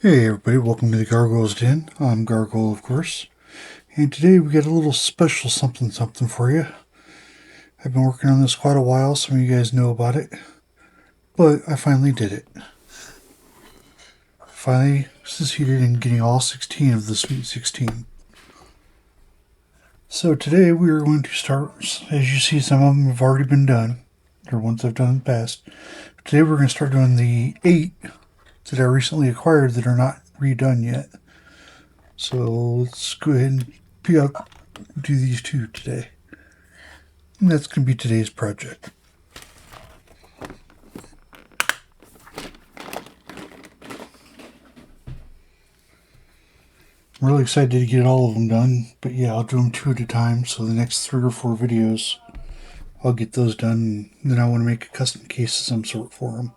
Hey everybody, welcome to the Gargoyles Den. I'm Gargoyle, of course. And today we got a little special something for you. I've been working on this quite a while, some of you guys know about it. But I finally did it. Finally succeeded in getting all 16 of the Sweet 16. So today we are going to start, as you see some of them have already been done. They're ones I've done in the past. But today we're going to start doing the 8 that I recently acquired that are not redone yet. So let's go ahead and do these 2 today. And that's going to be today's project. I'm really excited to get all of them done, but yeah, I'll do them 2 at a time, so the next 3 or 4 videos, I'll get those done, and then I want to make a custom case of some sort for them.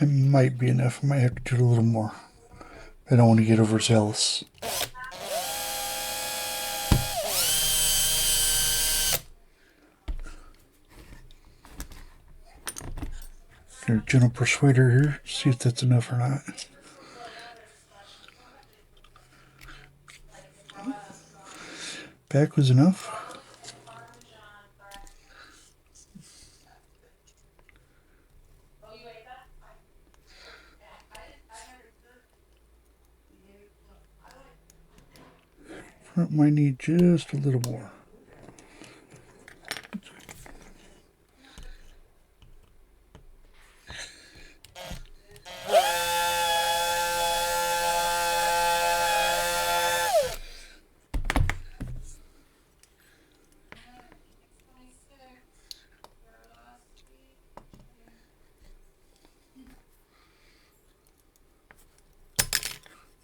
It might be enough. I might have to do a little more. I don't want to get overzealous. Get a gentle persuader here, see if that's enough or not. Back was enough. Front might need just a little more.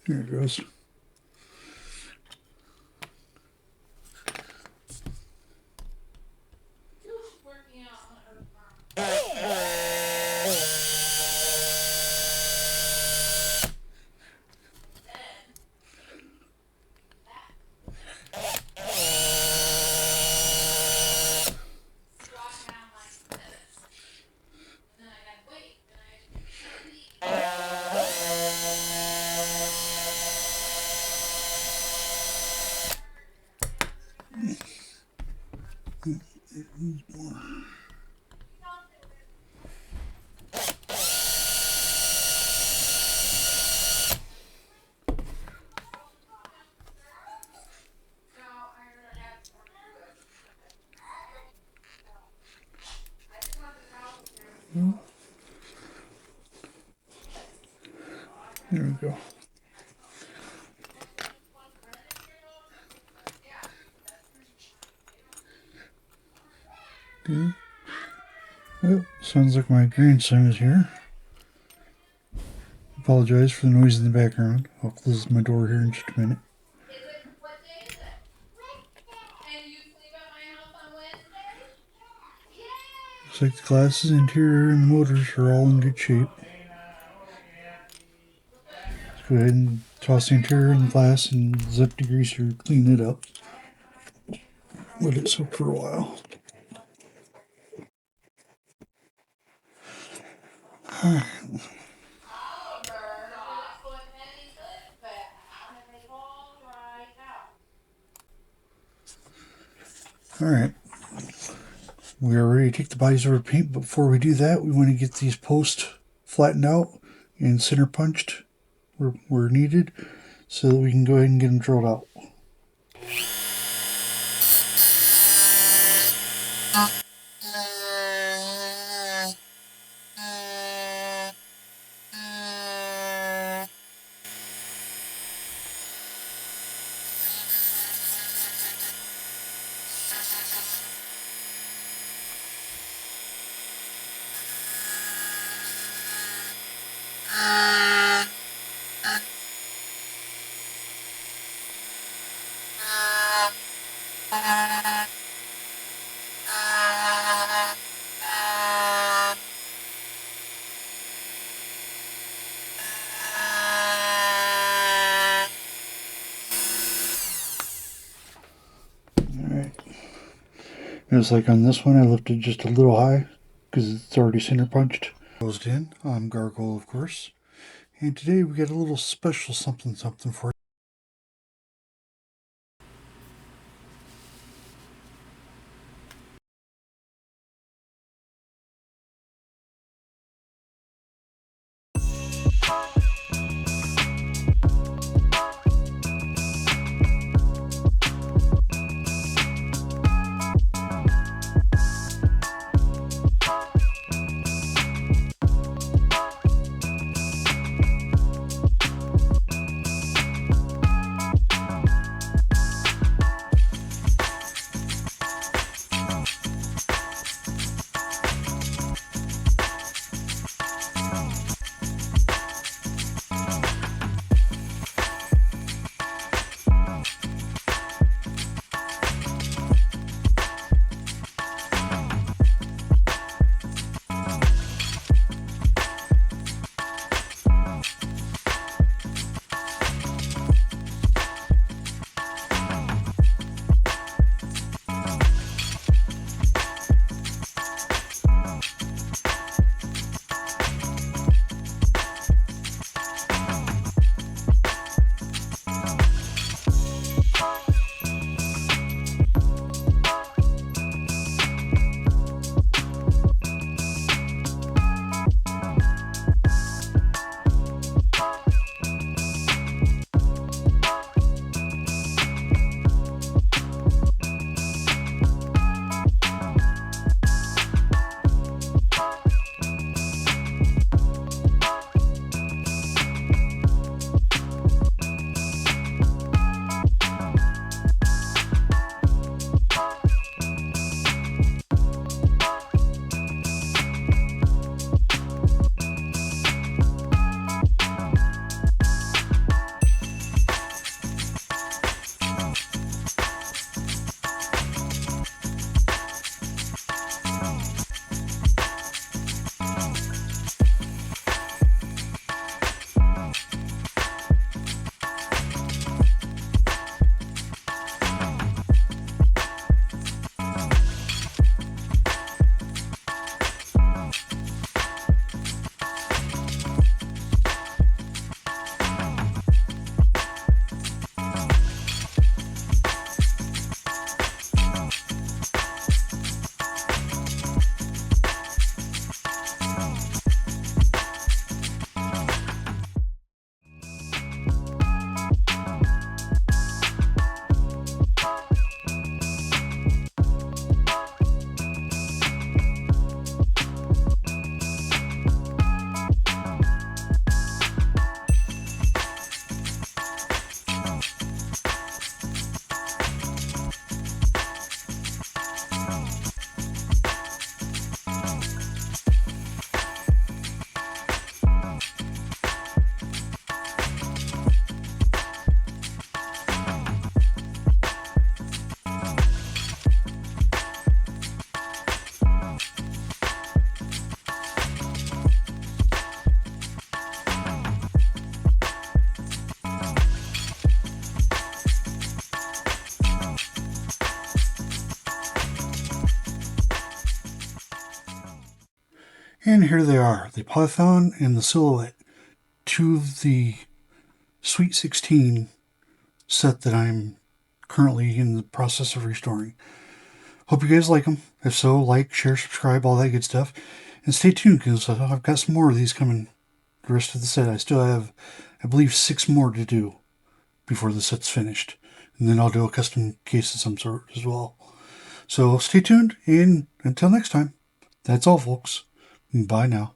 There it goes. There we go. Okay. Well, sounds like my grandson is here. Apologize for the noise in the background. I'll close my door here in just a minute. What day is it? And you sleep at my house on Wednesday? Yay! Looks like the glasses, interior, and motors are all in good shape. Let's go ahead and toss the interior in the glass and zip degreaser, clean it up. Let it soak for a while. Alright. Alright. We are ready to take the bodies over to paint, but before we do that, we want to get these posts flattened out and center punched where needed so that we can go ahead and get them drilled out. Alright. It's like on this one, I left it just a little high because it's already center punched. Closed in. I'm Gargoyle, of course. And today we got a little special something for you. And here they are, the Python and the Silhouette, two of the Sweet 16 set that I'm currently in the process of restoring. Hope you guys like them. If so, like, share, subscribe, all that good stuff. And stay tuned because I've got some more of these coming the rest of the set. I still have, I believe, 6 more to do before the set's finished. And then I'll do a custom case of some sort as well. So stay tuned, and until next time, that's all, folks. Bye now.